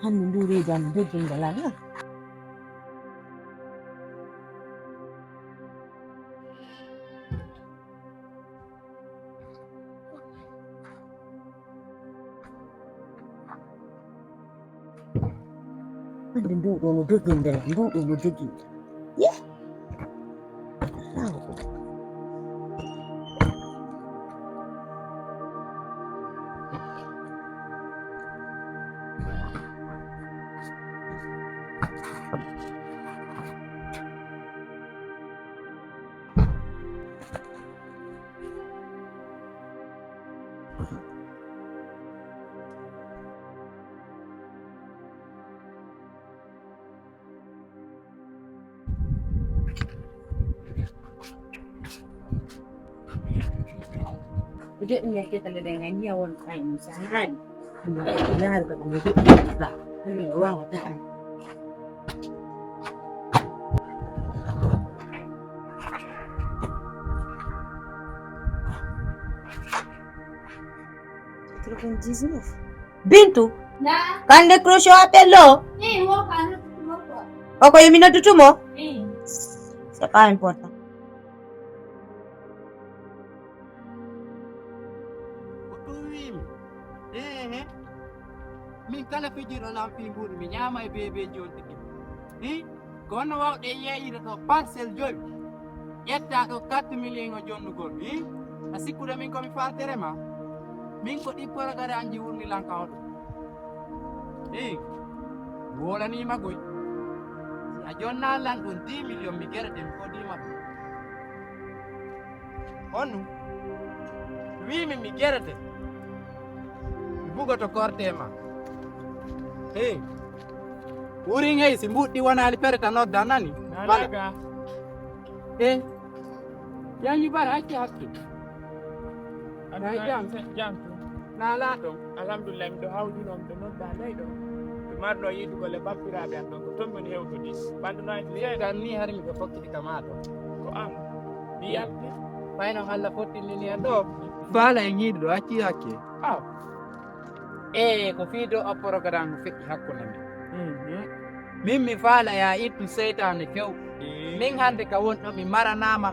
hannde ndu reedu am joggel ngal ala. Hannde ndu ɗo no joggel ngal, ndu ɗo no joggel. Yeah. Udah ini kita dengan dia orang kain sangat. Benar betul betul. Ini orang tak. Telepon Jizunof. Bintu. Na. Kande krosho apelo. Mo kan mo ko. Oko yemi na tutumo? C'est pas important. Min kala fijiro lam fi mbuɗi mi ñama e bebe jonti ɗi kono wawɗe yeeyide ɗo parcelle joyi ƴetta ɗo 4 million o jonnugol a sikkude min komi faltere ma min ko ɗi porogare anji wurni lanka oɗo wolanima goy si a jonna lan ɗon 10 million mi guerete mi kodima ɗum honnu wimi mi guerete mi bugoto korte ma wuri ngay si mbuɗɗi wonali pereta nodda nani Nalaga. yañi bara acci hakki Jam. nala ɗon Alhamdulillah mi ɗo hawduno mi ɗo nodda nayi ɗo. Mi marɗo yiɗugol e bappiraɓe am ɗon ko ton min hewtodi. Ɓandu no mi tan ni hari miɗo fokkiti kama ɗo ko am. Mi yalti. fayno Allah fottindini en ɗo faala e ñiiɗi ɗo acci hakke Aw. ko fiido o programme feƴƴi hakkunde men min mi faala ya ittu seytane few min hande ka wonɗo mi maranama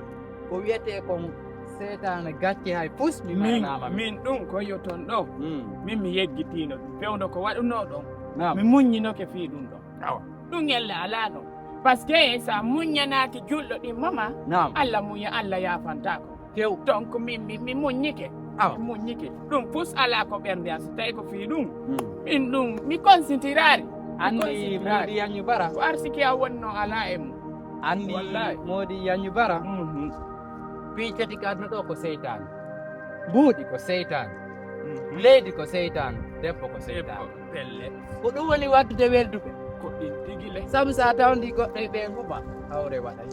ko wiyete kon seytane gacce hay pus mi maranama Min ɗum ko yoton ɗo. Min mi yeggitino ɗum. Fewno ko waɗuno ɗon. Naam. Mi muññinoke fii ɗum ɗon. Awa. Ɗum yelle ala ɗon. Par ce que sa muññanaaki julɗo ɗin mama. Naam. Allah muña Allah yafantako. Few. Donc mi muññike. Awa. Mi muññike. Ɗum pus ala ko ɓernde am so tawi ko fii ɗum. Min ɗum mi consintirari. Andi moodi yañu bara Ko arsiki a wonno ala e mum. andi Wallahi. moodi yañu bara piicati ka aduna ɗo ko seytane mbuuɗi ko seytane leydi ko seytane debbo ko seytane Pelle. ko ɗum woni waddude welduɓe Ko ɗin tigile. sabu sa tawdi goɗɗo e ɓen huɓa awre waɗay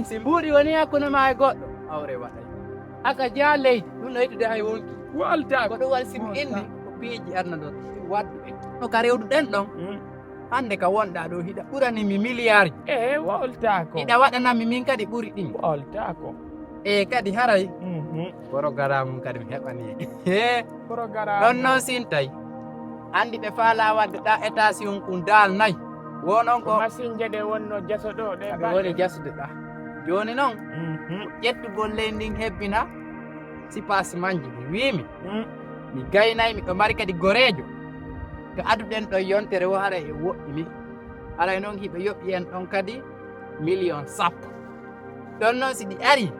si mbuuɗi woni hakkude ma e goɗɗo awre waɗay haka jaa leydi ɗum no yettude hay wonki Walta ko ɗum waɗi simi inni ko piiji aduna ɗo wadduɓe no ka rewduɗen ɗon hande ka wonɗa ɗo hiɗa ɓuranimi milliard ji walta ko. hiɗa waɗanami min kadi ɓuri ɗin Walta ko. kadi haray programme kadi mi heɓani Programme. ɗon noon sintay andi ɓe faala wadde ɗa étation ɗum dal nayyi wonon ko Machine je wonno jaso ɗo ɗe ɓe woni jasude ɗa joni noon ƴettugol ley ndin hebbina sipasement ji mi wimi mi gaynayi miɗo mari kadi gorejo ko aduɗen ɗon yontere wo haray e woɗɗini haray noon hiɓe yoɓɓi en ɗon kadi million 10 ɗon noon si ɗi ari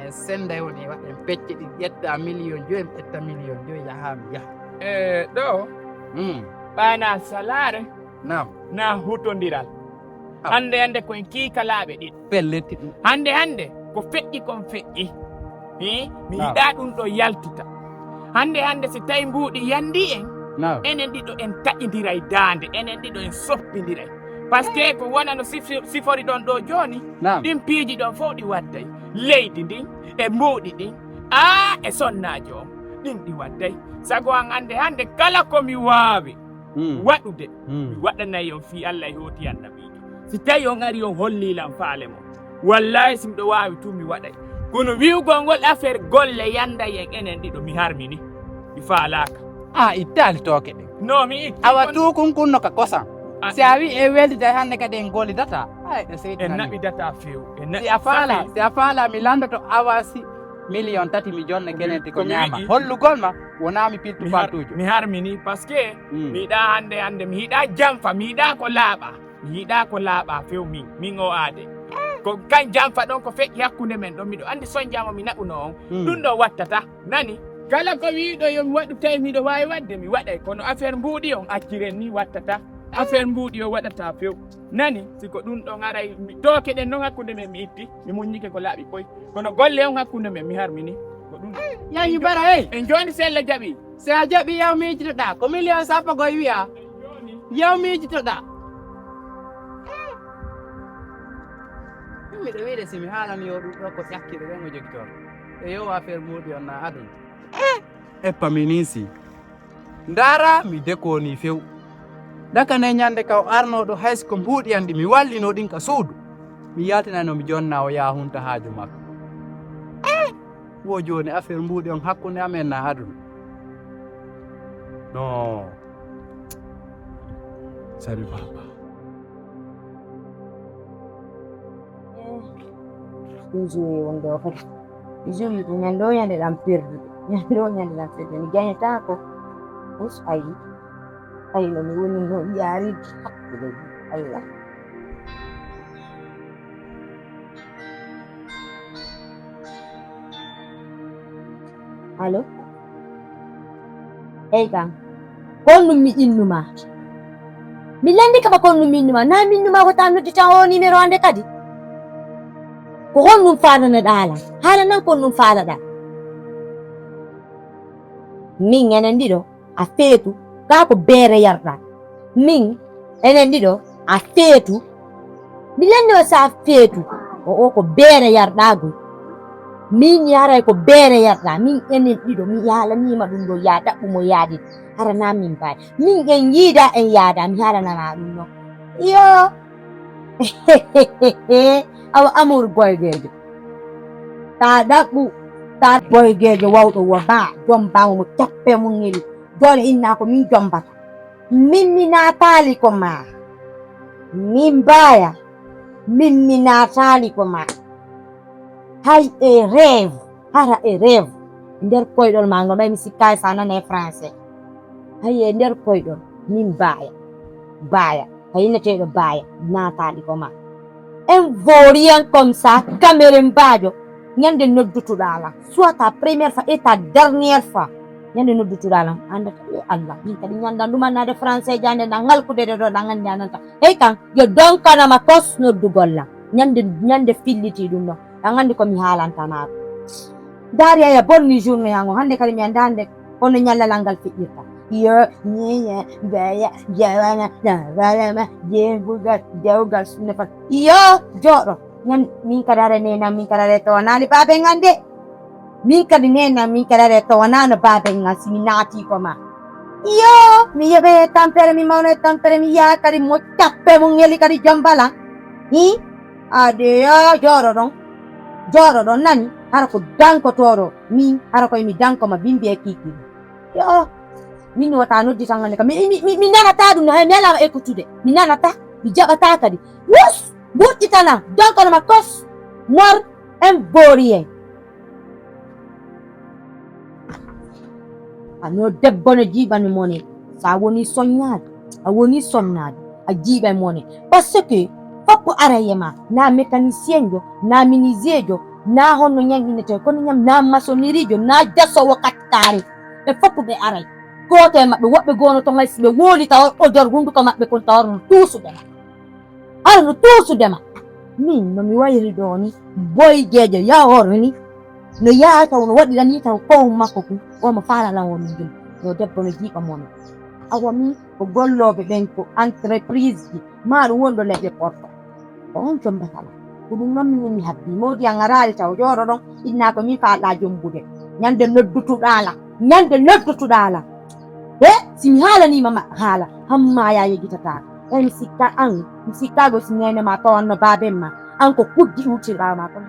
en senday woni waɗen pecce ɗi ƴetta million 5 mi ƴetta million 5 yaha mi yaha ɗo ɓana salare nam na hutodiral. Hande koye kiikalaaɓe ɗin. pelletti ɗum Hande ko feƴƴi kon feƴƴi. Mi yiɗa ɗum ɗo yaltita. Hande si tawi mbuuɗi yandi en. Enen ɗiɗo en taƴidira e daande, enen ɗiɗo en soppidira. Par ce que ko wona no sifori ɗon ɗo joni ɗin piiji ɗon fof ɗi wadday leydi ndin e mbuuɗi ɗin e sonnaji o ɗin ɗi wadday. Sago an hande kala komi waawi waɗude mi waɗanayi on fii Allah e hooti annabiijo. Si tawi on ari on hollilan faale mo wallahi si miɗo waawi tu mi waɗay. Kono wi'ugol ngol affaire golle yanday en enen ɗiɗo mi harmini mi faalaka. ittali tooke ɗen No mi awa tukun kunno ka kosan si a wi e weldide hannde kadi en golidata ɗo seydi en naɓi data few si a faala mi landoto awasi million 3 mi jonne kenenti ko ñaama hollugol ma wona mi piltu faltujo mi harmini par ce que mi yiɗa hande mi yiɗa jamfa mi yiɗa ko laaɓa few min o aade ko kan jamfa ɗon ko feƴƴi hakkunde men ɗon miɗo andi sonjama mi naɓuno on ɗum ɗo wattata nani kala ko wiiɗo yomi waɗu tawi miɗo wawi wadde mi waɗay kono affaire mbuuɗi on acciren ni wattata affaire mbuuɗi o waɗata few nani siko ɗum ɗon aray tooke ɗen noon hakkunde men mi itti mi muññike ko laaɓi ɓoy kono golle on hakkunde men mi harmini ko ɗum yayi bara hey en joni selle jaɓi si a jaɓi yaw miijitoɗa ko million sappo goye wiya yaw miijitoɗa miɗo wiide si mi haalani yo ɗum ɗo ko ƴakkire ɓen o jogitoro e yo affaire mbuuɗi on na aduna eppaminisi ndara mi dekoni few dakane ñande ka o arnoɗo hayso ko mbuuɗi andi mi wallino ɗin ka suudu mi yaltinano mi jonna o yaha hunta haaju makko wo joni affaire mbuuɗi on hakkunde amen na aduna non salut papa joué wonde o kadi joui ko ñande o ñande ɗam perdude ñande o ñande ɗam perdude mi gañata ko us ayi no mi woni no yaaride hakkude Allah allo eyi kam kon ɗum mi innuma mi landi kaba kon ɗum mi innuma na mi innuma ko ta noddita o numéro ande kadi ko hon ɗum faadanoɗa haala nan kon ɗum faalaɗa min enen ɗiɗo a feetu ka ko beere yarɗa min enen ɗiɗo a feetu mi landi o sa feetu o ko beere yarɗago min yaray ko beere yarɗa min enen ɗiɗo mi yaalanima ɗum ɗo ya ɗaɓɓumo yaadide harana min mbawi min en yiida en yaada mi haalanama ɗum noon yo awa amour boygejo ta ɗaɓɓu ta boygejo wawɗo wo ba jom bawo mo cappe mo ngeli dole inna ko min jombata min mi natali ko ma min mbaya min mi natali ko ma hay e rêve hara e rêve nder koyɗol ma ngol ɓay mi sikkay sa nane français hay e nder koyɗol min baya hayinneteɗo baya natali ko ma un vaurien comme ça camérin mbajo ñande noddutuɗa la soit ta première fois et ta dernière fois ñande noddutuɗa lam andata e Allah min kadi ñandan ɗumannade français jande ɗa ngalkudede ɗo ɗa gandi ananta hey kan yo donkanama kos noddugol lam ñande filliti ɗum ɗon ɗa gandi komi haalantanako dari aya bonni journée yango hande kadi mi anda hande kono ñallalal ngal feƴƴirta yo ñeña baya jawana navalama jebugal dewgal sunefat yo jooɗo min kadi ara nenam min kadi are towanani babe ngande min kadi nenam min kadi are towanano babe ngal simi naati ko ma yo mi yeɓe tampere mi mawno e tampere mi yaha kadi mo cappe mo ngeli kadi jombala hi ade yo jooɗo ɗon nani hara ko dankotoɗo min hara koye mi dankoma bimbi e kiki yo min wata noddi tan hande kam mi nanata ɗum no hay mi alama écoutude mi nanata mi jaɓata kadi wus ɓurƴitana donkonoma kos mor en borien ano debbo no jiiɓani mone sa woni soññade a woni sonnade a jiiɓa mone par ce que foppo araye ma na mécanicien jo na menuisier jo na honno ñanginete kono ñam na maçonnerie jo na jasowo kattare ɓe foppo ɓe aray goto e maɓɓe woɓɓe gono to hay siɓe wooli tawa odor hunduko maɓɓe kon tawa no tuusudema ara no tuusudema min nomi wayri ɗo ni boygejo yahoro ni no yaha taw no waɗirani taw kow makko kum omo faalalan womin joni yo debbo no jiiɓa mono awa min ko golloɓe ɓen ko entreprise ji ma ɗum wonɗo leɗɗe porto ko on jombatala ko ɗum noon min mi habbi modi an araali taw jooɗo ɗon inna ko min faalɗa jombude ñande noddutuɗala e simi haalanima ma haala hamma ya yegitata e mi sikkago si nene ma tawanno baben ma an ko kuddi utirɗa ma kono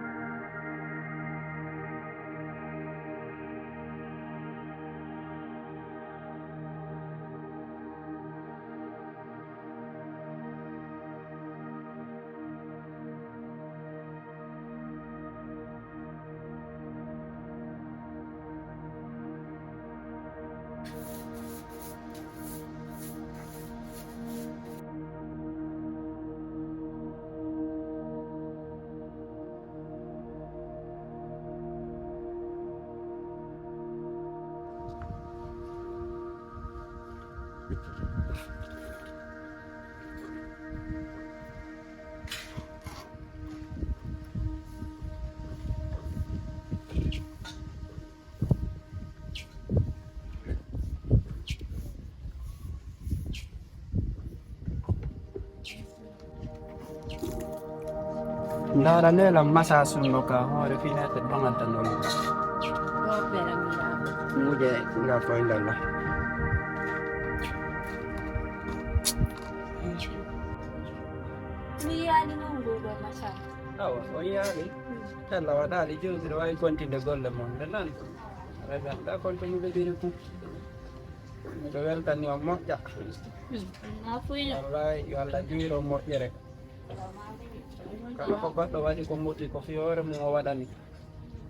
Ndara lela masa suno ka hore fina te bangan tanol. Muje nga poinda la. Ni nungu do masa. Awa oyari. Tala wadali juzi wai kontinda golle mon nan. Rada da kontinu be diriku. Ko weltan yo moja. Na fuilo. Wallahi yo alla juiro mo yere. Kalau kau kata wajib komuti kopi orang mau wadani.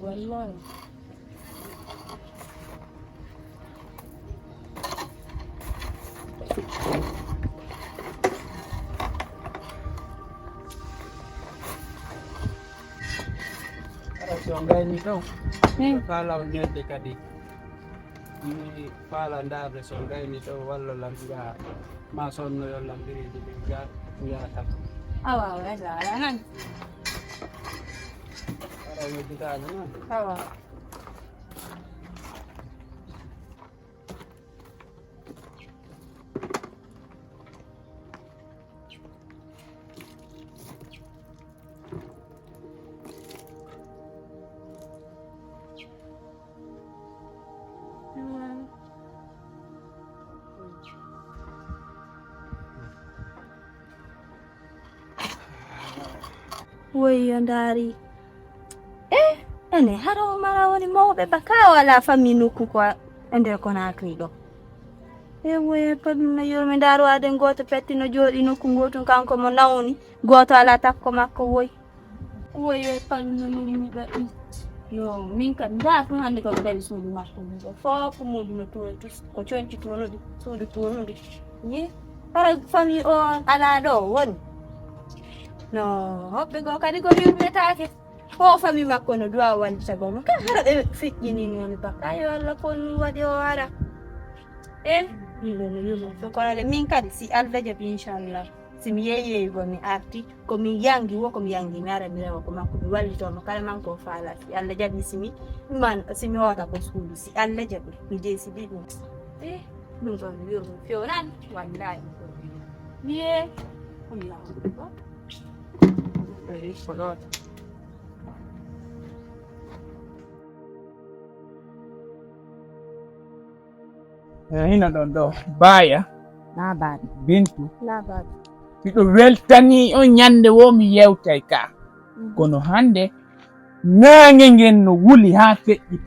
Wallahi. Kalau songai ni tu, kalau dia dekadi, ini pala ndabre songai ni tu walau lambiga, masuk no lambiri di biar punya tak. Awa wala nan. Kalau yang kita ni, Awa. Woyo ndari. Ene haro mara woni mawɓe baka wala faminuku kwa nder conakry ɗo. Woyo padum no yurmi ndaro aden goto petti no jooɗi nokku gotum kanko mo nawni goto ala takko makko woy. Woyo padum no yurmi ɓe. Yo min kam nda fu hande ko dari suudu makko ɗo fof muɗum no toon ko conci tonude suudu tonude. Ye hara fami o ala ɗo woni. No, hoɓɓe go kadi ko yurmetake ko fami makko no duwa wallita gomo ka hara ɓe fiƴƴini noni bakka yo Allah kon waɗi o ara so konode min kadi si Allah jaɓi inchallah simi yeeyeygo mi arti komin yangi wo komi yangi mi ara mi rewa ko makko mi wallitomo kala man ko faala si Allah jaɓi simi hoota ko suudu si Allah jaɓi mi deesidi ɗum ɗum ɗon mi wiyomi fewnan wallahi miye Allahu akbar. Hina ɗon ɗo Baya Labari. Bintu Labari. miɗo weltani on ñande wo mi yewtay ka kono hande naange ngen no wuli ha feƴƴi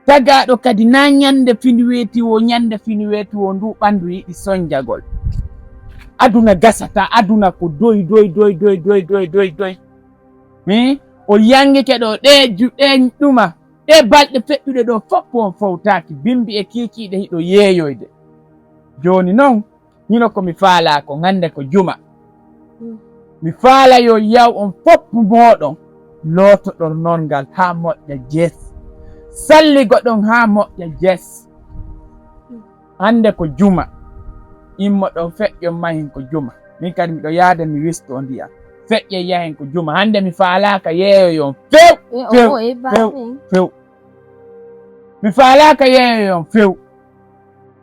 tagaɗo kadi na ñande fini weeti wo ñande fini weeti wo ndu ɓandu yiɗi soñjagol aduna gasata aduna ko doy o yangike ɗo ɗe ɗuma ɗe balɗe feƴƴuɗe ɗo fof on fawtaki bimbi e kikiɗe hiɗo yeeyoyde joni noon hino komi faala ko hande ko juma mi faala yo yaw on fof moɗon lootoɗon nongal ha moƴƴa jees salligo ɗon ha moƴƴa jees hande ko juma immo ɗon feƴƴon mahin ko juma min kadi miɗo yaada mi wisto ndiyam feƴƴe yahen ko juma hande mi faalaka yeeyoyon few mi faalaka yeeyoyon few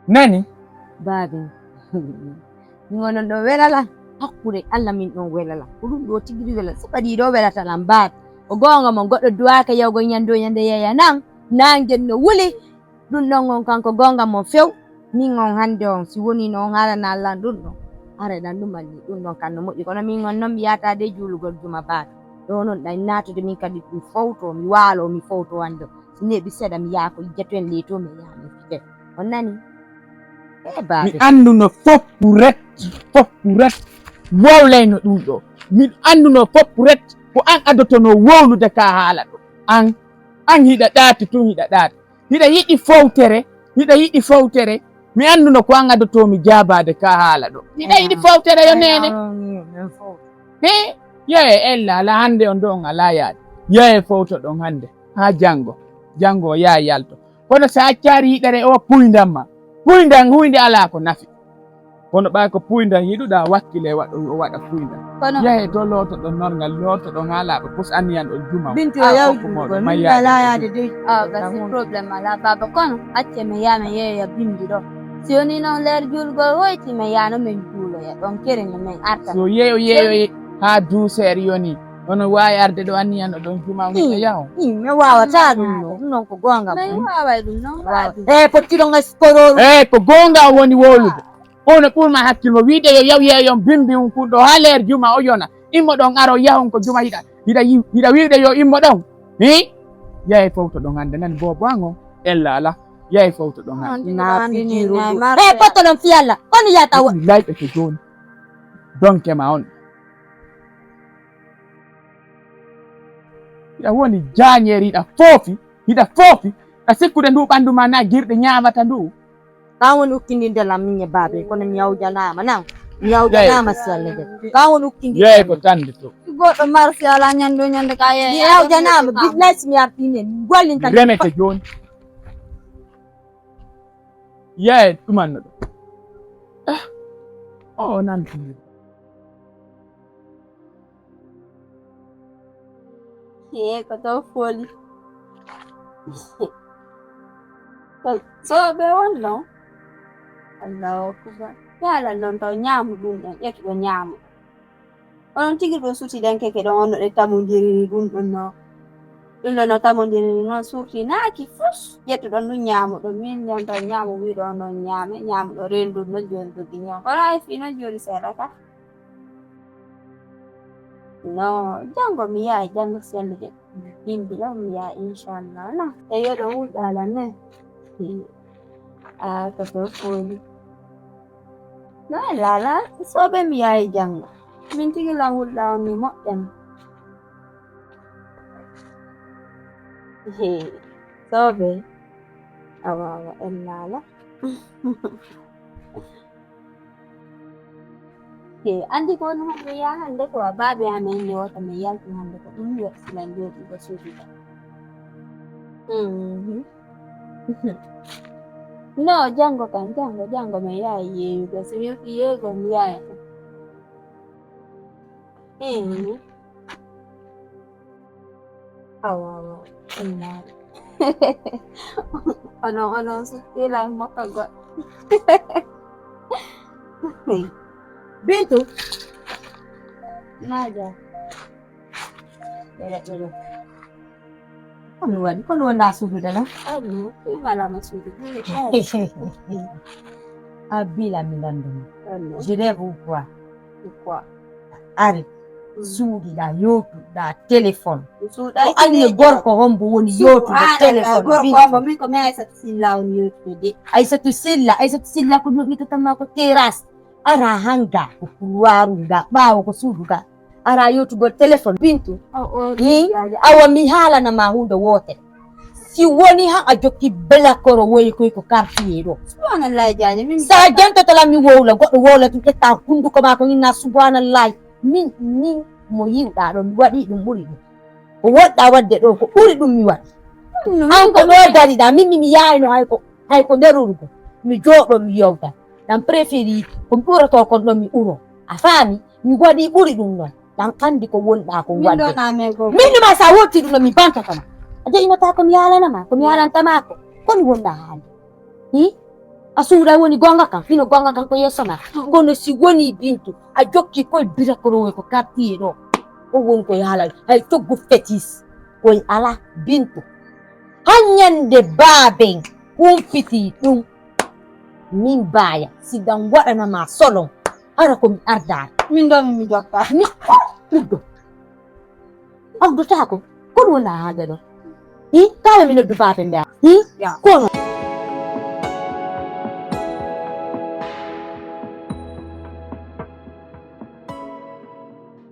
nani Babi. Min wonon ɗo welala hakkude Allah min ɗon welala ko ɗum ɗo tigiri welala saɓaɗi ɗo welata lam baat o gonga mo goɗɗo duwaka yawgo ñando ñande yeeya nangen no wuli ɗum ɗon on kanko gonga mo few min on hande on si woni noon harana Allah ɗum ɗon areɗan ɗumalli ɗum ɗon kan no moƴƴi kono min on noon mi yata de juulugol juma baat ɗo noon ɗan natude min kadi mi fawto mi waalo mi fawto wande si neɓi seeɗa mi yaha ko jetto en leyto mi yaha mi fite on nani mi anduno foppuret wowlayno ɗum ɗo min anduno foppuret ko an adotono wowlude ka haala ɗo an hiɗa ɗaati tun hiɗa ɗaati hiɗa yiɗi fawtere mi anduno ko an adotomi jabade ka haala ɗo hiɗa yiɗi fawtere yo nene yeye ella ala hande on ɗo on ala yaade yeye fawto ɗon hande ha jango o yaa yalto kono sa accari yiɗere o puydamma puyndan hunde ala ko nafi kono ɓay ko puyndan yiɗuɗa wakkile waɗa puyndan yahe to loto ɗo norgal loto ɗo ngalaɓe pus anniyan ɗo juma Bintu yaw juugo min wala yaade de gasi problème ala baba kono acce mi yama yeeya bindi ɗo si woni noon leer julgol woyti mi yano min juuloya ɗon kerino min arta so yeeyo ha duuseere yoni ono wawi arde ɗo anniyan ɗo ɗon juma wiɗo yaw mi wawata ɗum ɗum noon ko gonga min waway ɗum noon pottiɗo gaskororu ko gonga woni wolude ono ɓurma hakkille mo wiide yo yaw yeeyon bimbi um kunɗo ha leer juma o yona immo ɗon aro yahon ko juma hiɗa wiide yo immo ɗon yahe fowto ɗon hande nani bobo ango ella ala yahe fowto ɗon hande potto ɗon fiyalla on yiyata layɓe to joni donke ma on hiɗa woni jañeeri hiɗa foofi a sikkude ndu ɓanndu ma na girɗe ñamata ndu kan woni ukkindindelam min e baabe kono mi yawjanama nan mi yawjanama salle de kan woni ukkindi yeey ko tande to goɗɗo marsi ala ñande ka mi yawjanama business mi artine mi gollinta remete joni yeey ɗumanno ɗo o nantinde ko taw foli so ɓe wonno Allahu akbar yala non taw ñaamu ɗum ɗon ƴetti ɗo ñaamu onon tigi ɗo suti ɗen keke ɗon onno ɗe tamodiri ɗum ɗon no ɗum ɗon no tamodiri noon surtinaaki fus ƴettu ɗon ɗum ñaamu ɗo min ñon taw ñaamu wiɗo on noon ñaamu ɗo rendu no joni dogi ñon kono ay fi no joni seeɗa ka no jango mi yaha jango sellude bimbi ɗon mi yaha inchallah no e yo ɗon wulɗala ne ko to foli no lala soɓe mi yahi janga min tigi lan wulɗa on mi moƴƴan soɓe awawa en lala andi ko no hande ya hande ko babe amen yota mi yalti hande ko ɗum yoɓsilan jooɗi ko suuɗiɗa no jango kan jango mi yaha yeeyugo so mi yotti yeeyugo mi yahata awawa ennaɗo onon suttilan mokka goɗɗo Bintu naja kono wonɗa suudude no aɗum ɗumalama suudu a bila mi landuma je rêve ou quoi ari suuɗiɗa yotuɗa téléphone anne gorko hombo woni yotude téléphone gorko min ko mi aissatu silla woni yotude de aissatu silla ko noɓitatama ko terrasse ara hanga ko couloiru nga ɓaawo ko suudu ga ara yotugol téléphone Bintu awa mi haalanama hunde wotere si woni ha a jokki belakoro woyi koy ko quartier ɗo subhanallahi jani min sa jentotola mi wowla goɗɗo wowla tum ƴetta hunduko ma ko inna subhanallahi min mo yiwɗa ɗo mi waɗi ɗum ɓuri ɗum ko woɗɗa wadde ɗo ko ɓuri ɗum mi waɗi an ko ɗo dariɗa min mi yayno hayko nderurgo mi jooɗo mi yewta ɗan préféri ko mi ɓurato kon ɗon mi ɓuro a faami mi waɗi ɓuri ɗum noon ɗan andi ko wonɗa ko wadde minnima sa wotti ɗum ɗo mi bantatama a jeyinata komi yalanama komi yalantamako komi wonɗa hande a suuɗa woni gonga kam fino gonga kam ko yesso ma kono si woni Bintu a jokki koye birakorowe ko quartier ɗo o woni ko yaala hay coggu fétis koye ala Bintu hanyande baaben humpiti ɗum min baaya si dan waɗanama solon ara komi ardare min ɗo mi jotta mi ɗuɗɗo awdotako kono wona hande ɗo kawe mi noddu baabe mbiya kono